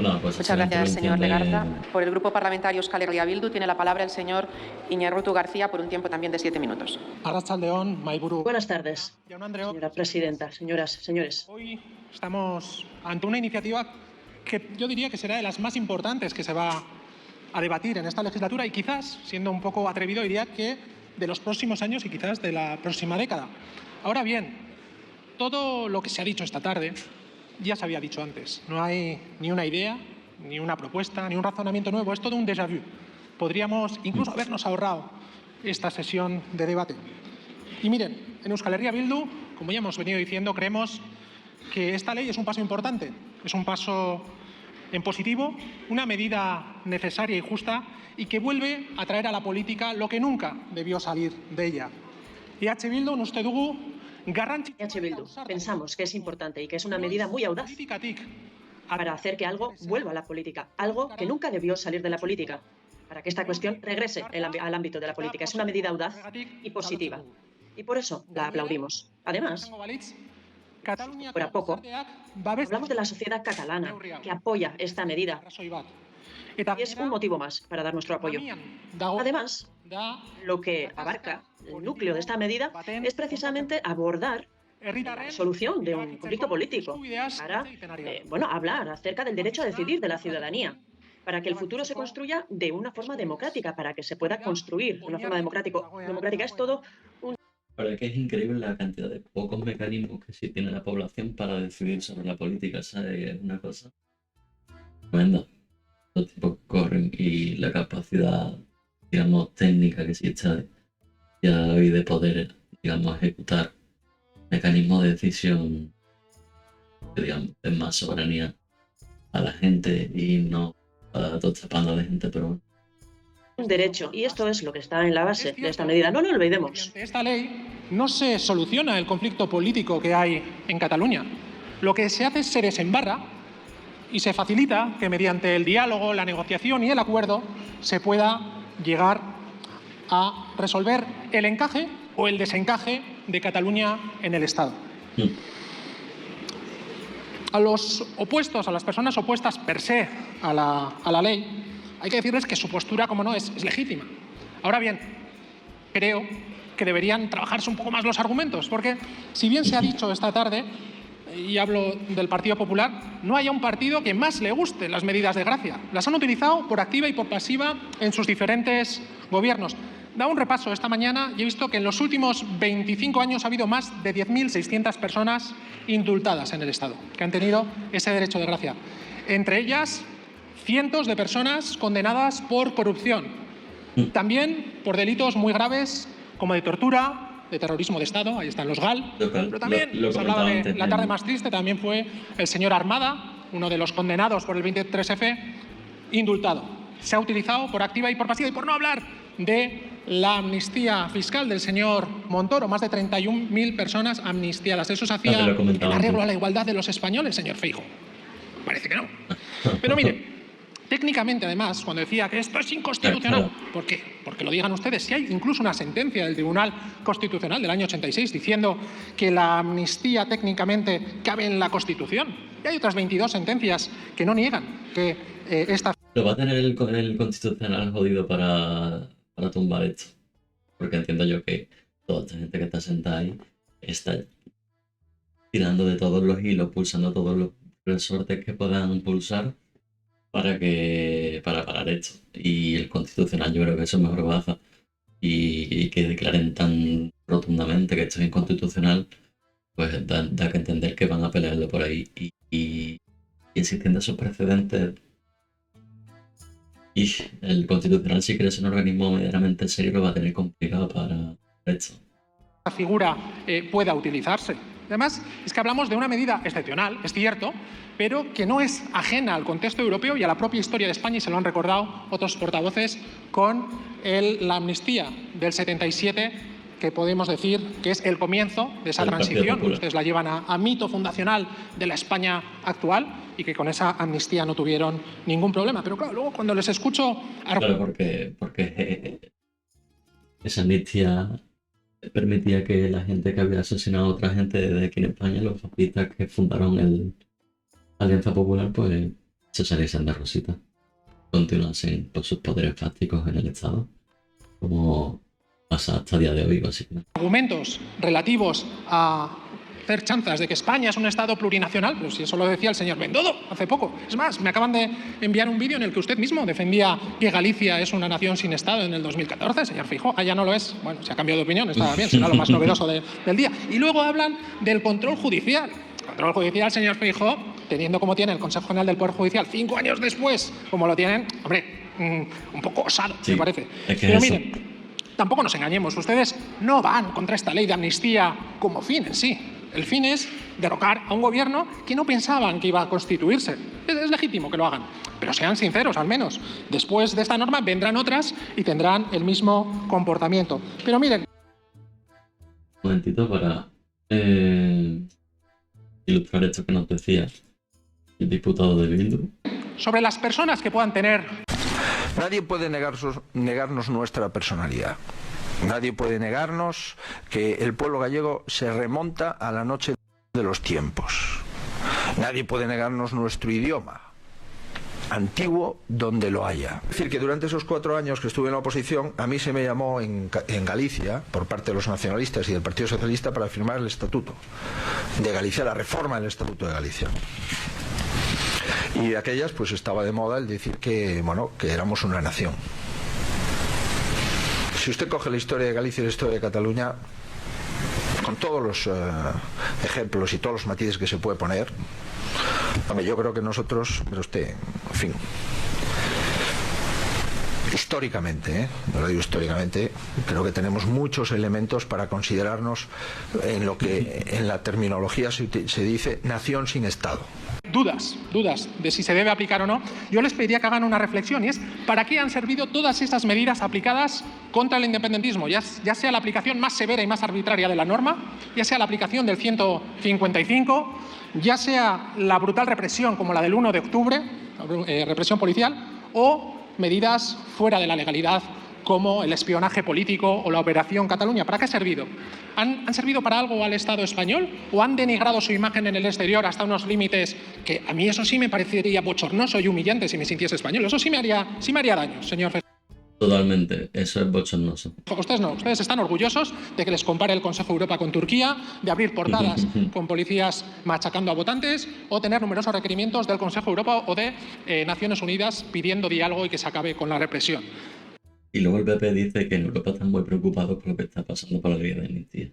Bueno, pues Muchas gracias, señor entiende... Legarza. Por el Grupo Parlamentario Euskal Herria Bildu tiene la palabra el señor Iñárritu García por un tiempo también de 7 minutos. Arratsaldeon, Mahaiburu. Buenas tardes, señora presidenta, señoras, señores. Hoy estamos ante una iniciativa que yo diría que será de las más importantes que se va a debatir en esta legislatura y quizás, siendo un poco atrevido, diría que de los próximos años y quizás de la próxima década. Ahora bien, todo lo que se ha dicho esta tarde ya se había dicho antes. No hay ni una idea, ni una propuesta, ni un razonamiento nuevo. Es todo un déjà vu. Podríamos incluso habernos ahorrado esta sesión de debate. Y miren, en Euskal Herria Bildu, como ya hemos venido diciendo, creemos que esta ley es un paso importante, es un paso en positivo, una medida necesaria y justa y que vuelve a traer a la política lo que nunca debió salir de ella. EH Bildu, uste dugu, garrantzitsua EH Bildu, pensamos que es importante y que es una medida muy audaz para hacer que algo vuelva a la política, algo que nunca debió salir de la política, para que esta cuestión regrese al ámbito de la política. Es una medida audaz y positiva y por eso la aplaudimos. Además, por a poco, hablamos de la sociedad catalana que apoya esta medida y es un motivo más para dar nuestro apoyo. Además, lo que abarca el núcleo de esta medida es precisamente abordar la solución de un conflicto político para hablar acerca del derecho a decidir de la ciudadanía, para que el futuro se construya de una forma democrática, para que se pueda construir de una forma democrática. Es todo un... La verdad que es increíble la cantidad de pocos mecanismos que sí tiene la población para decidir sobre la política, ¿sabes? Es una cosa tremenda. Los tipos que corren y la capacidad, digamos, técnica que existe ya hoy de poder, digamos, ejecutar mecanismos de decisión que, digamos, den más soberanía a la gente y no a toda esta panda de gente, pero bueno. Un derecho, y esto es lo que está en la base de esta medida. No lo olvidemos. Mediante esta ley no se soluciona el conflicto político que hay en Cataluña. Lo que se hace es se desembarra y se facilita que mediante el diálogo, la negociación y el acuerdo se pueda llegar a resolver el encaje o el desencaje de Cataluña en el Estado. A los opuestos, a las personas opuestas per se a la ley, hay que decirles que su postura, como no, es legítima. Ahora bien, creo que deberían trabajarse un poco más los argumentos, porque si bien se ha dicho esta tarde, y hablo del Partido Popular, no haya un partido que más le guste las medidas de gracia. Las han utilizado por activa y por pasiva en sus diferentes gobiernos. Da un repaso esta mañana y he visto que en los últimos 25 años ha habido más de 10.600 personas indultadas en el Estado, que han tenido ese derecho de gracia. Entre ellas, cientos de personas condenadas por corrupción. También por delitos muy graves como de tortura, de terrorismo de Estado, ahí están los GAL, pero también se hablaba de la tarde más triste, también fue el señor Armada, uno de los condenados por el 23F, indultado. Se ha utilizado por activa y por pasiva, y por no hablar de la amnistía fiscal del señor Montoro, más de 31.000 personas amnistiadas. Eso se hacía el arreglo a la igualdad de los españoles, señor Feijóo. Parece que no. Pero mire, técnicamente, además, cuando decía que esto es inconstitucional, ¿por qué? Porque lo digan ustedes. Si hay incluso una sentencia del Tribunal Constitucional del año 86 diciendo que la amnistía técnicamente cabe en la Constitución. Y hay otras 22 sentencias que no niegan que esta... Lo va a tener el Constitucional jodido para tumbar esto. Porque entiendo yo que toda esta gente que está sentada ahí está tirando de todos los hilos, pulsando todos los resortes que puedan pulsar para parar esto. Y el Constitucional yo creo que eso mejor baja y que declaren tan rotundamente que esto es inconstitucional, pues da que entender que van a pelearlo por ahí y existiendo esos precedentes. Y el Constitucional, si quiere ser un organismo medianamente serio, lo va a tener complicado para esto. La figura pueda utilizarse. Además, es que hablamos de una medida excepcional, es cierto, pero que no es ajena al contexto europeo y a la propia historia de España, y se lo han recordado otros portavoces, con la amnistía del 77, que podemos decir que es el comienzo de esa transición. Ustedes la llevan a mito fundacional de la España actual y que con esa amnistía no tuvieron ningún problema. Pero claro, luego cuando les escucho... Claro, porque esa amnistía permitía que la gente que había asesinado a otra gente de aquí en España, los fascistas que fundaron el Alianza Popular, pues se saliesen de Rosita, continuasen con sus poderes fácticos en el Estado, como pasa hasta el día de hoy, básicamente. Argumentos relativos a hacer chanzas de que España es un Estado plurinacional, pero si eso lo decía el señor Bendodo hace poco. Es más, me acaban de enviar un vídeo en el que usted mismo defendía que Galicia es una nación sin Estado en el 2014, señor Feijóo. Ah, ya no lo es. Bueno, se ha cambiado de opinión, está bien, será lo más novedoso del día. Y luego hablan del control judicial. Control judicial, señor Feijóo, teniendo como tiene el Consejo General del Poder Judicial 5 años después, como lo tienen, hombre, un poco osado, Sí, me parece. es que Pero eso. miren, tampoco nos engañemos, ustedes no van contra esta ley de amnistía como fin en sí. El fin es derrocar a un gobierno que no pensaban que iba a constituirse. Es legítimo que lo hagan, pero sean sinceros al menos. Después de esta norma vendrán otras y tendrán el mismo comportamiento. Pero miren, Un momentito para ilustrar esto que nos decía el diputado de Bildu. sobre las personas que puedan tener Nadie puede negarnos nuestra personalidad. Nadie puede negarnos que el pueblo gallego se remonta a la noche de los tiempos. Nadie puede negarnos nuestro idioma, antiguo donde lo haya. Es decir, que durante esos 4 años que estuve en la oposición, a mí se me llamó en Galicia, por parte de los nacionalistas y del Partido Socialista, para firmar el Estatuto de Galicia, la reforma del Estatuto de Galicia. Y de aquellas pues estaba de moda el decir que, bueno, que éramos una nación. Si usted coge la historia de Galicia y la historia de Cataluña, con todos los ejemplos y todos los matices que se puede poner, hombre, yo creo que nosotros, pero usted, en fin, históricamente, lo digo históricamente, creo que tenemos muchos elementos para considerarnos en lo que en la terminología se dice nación sin Estado. dudas de si se debe aplicar o no, yo les pediría que hagan una reflexión, y es ¿para qué han servido todas estas medidas aplicadas contra el independentismo? Ya sea la aplicación más severa y más arbitraria de la norma, ya sea la aplicación del 155, ya sea la brutal represión como la del 1 de octubre, represión policial, o medidas fuera de la legalidad como el espionaje político o la Operación Cataluña. ¿Para qué ha servido? ¿Han servido para algo al Estado español o han denigrado su imagen en el exterior hasta unos límites que a mí eso sí me parecería bochornoso y humillante si me sintiese español? Eso sí me haría daño, señor Feijóo. Totalmente, eso es bochornoso. Ustedes no, ustedes están orgullosos de que les compare el Consejo de Europa con Turquía, de abrir portadas con policías machacando a votantes o tener numerosos requerimientos del Consejo de Europa o de Naciones Unidas pidiendo diálogo y que se acabe con la represión. Y luego el PP dice que en Europa están muy preocupados por lo que está pasando con la ley de amnistía.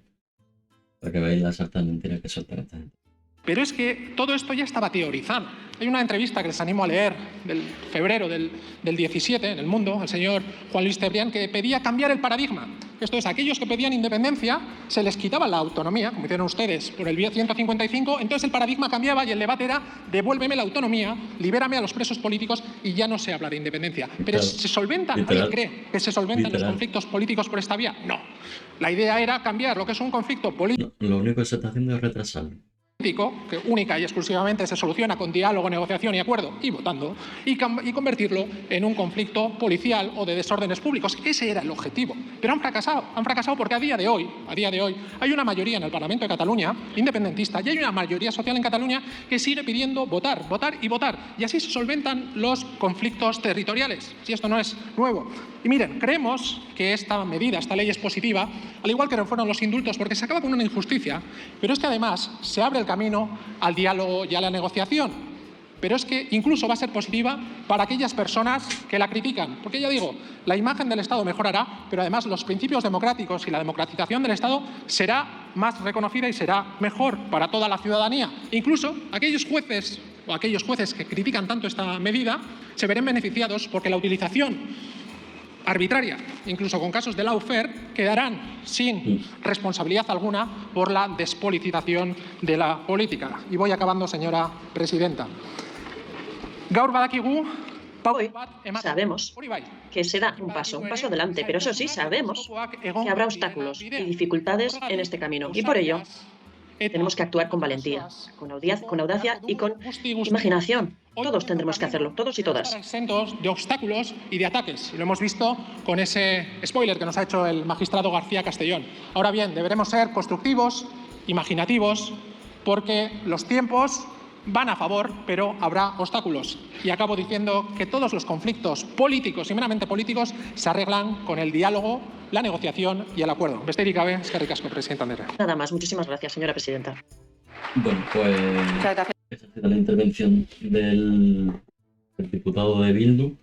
Para que veáis las sartas mentiras que sueltan esta gente. Pero es que todo esto ya estaba teorizado. Hay una entrevista que les animo a leer del febrero del 17 en El Mundo, al señor Juan Luis Cebrián, que pedía cambiar el paradigma. Esto es, aquellos que pedían independencia se les quitaba la autonomía, como hicieron ustedes por el 155, entonces el paradigma cambiaba y el debate era devuélveme la autonomía, libérame a los presos políticos y ya no se habla de independencia. Pero ¿se solventan? ¿Alguien cree que se solventan los conflictos políticos por esta vía? No. La idea era cambiar lo que es un conflicto político. No, lo único que se está haciendo es retrasarlo. Que única y exclusivamente se soluciona con diálogo, negociación y acuerdo y votando, y convertirlo en un conflicto policial o de desórdenes públicos. Ese era el objetivo. Pero han fracasado porque a día de hoy hay una mayoría en el Parlamento de Cataluña, independentista, y hay una mayoría social en Cataluña que sigue pidiendo votar, votar y votar. Y así se solventan los conflictos territoriales, si esto no es nuevo. Y miren, creemos que esta medida, esta ley es positiva, al igual que no fueron los indultos, porque se acaba con una injusticia, pero es que además se abre el camino al diálogo y a la negociación. Pero es que incluso va a ser positiva para aquellas personas que la critican. Porque ya digo, la imagen del Estado mejorará, pero además los principios democráticos y la democratización del Estado será más reconocida y será mejor para toda la ciudadanía. Incluso aquellos jueces o aquellos jueces que critican tanto esta medida se verán beneficiados porque la utilización arbitraria, incluso con casos de lawfare, quedarán sin responsabilidad alguna por la despolitización de la política. Y voy acabando, señora presidenta. Gaur badakigu, hoy sabemos que se da un paso adelante, pero eso sí, sabemos que habrá obstáculos y dificultades en este camino. Y por ello tenemos que actuar con valentía, con audacia y con imaginación. Todos tendremos que hacerlo, todos y todas. Exentos de obstáculos y de ataques. Y lo hemos visto con ese spoiler que nos ha hecho el magistrado García Castellón. Ahora bien, deberemos ser constructivos, imaginativos, porque los tiempos van a favor, pero habrá obstáculos. Y acabo diciendo que todos los conflictos políticos y meramente políticos se arreglan con el diálogo, la negociación y el acuerdo. Besterik gabe, eskerrik asko, presidente Andrea. Nada más. Muchísimas gracias, señora presidenta. Bueno, pues Muchas gracias. esa ha sido la intervención del diputado de Bildu.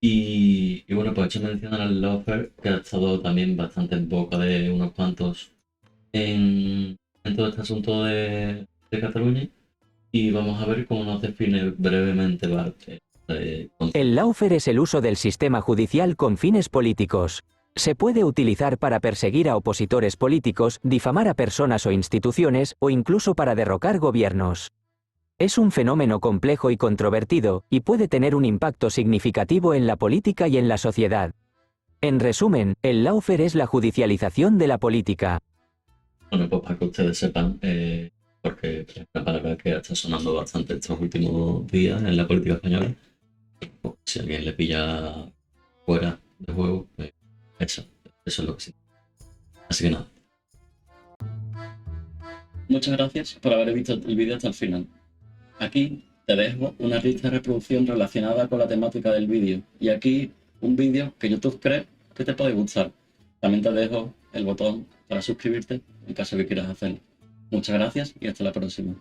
Y bueno, pues he hecho mención al lawfare, que ha estado también bastante en boca de unos cuantos en todo este asunto de Cataluña. Y vamos a ver cómo nos define brevemente Bart. El lawfare es el uso del sistema judicial con fines políticos. Se puede utilizar para perseguir a opositores políticos, difamar a personas o instituciones, o incluso para derrocar gobiernos. Es un fenómeno complejo y controvertido, y puede tener un impacto significativo en la política y en la sociedad. En resumen, el lawfare es la judicialización de la política. Bueno, pues para que ustedes sepan, porque es una palabra que está sonando bastante estos últimos días en la política española, pues, si alguien le pilla fuera de juego, pues eso es lo que sí. Así que nada. Muchas gracias por haber visto el vídeo hasta el final. Aquí te dejo una lista de reproducción relacionada con la temática del vídeo y aquí un vídeo que YouTube cree que te puede gustar. También te dejo el botón para suscribirte en caso que quieras hacerlo. Muchas gracias y hasta la próxima.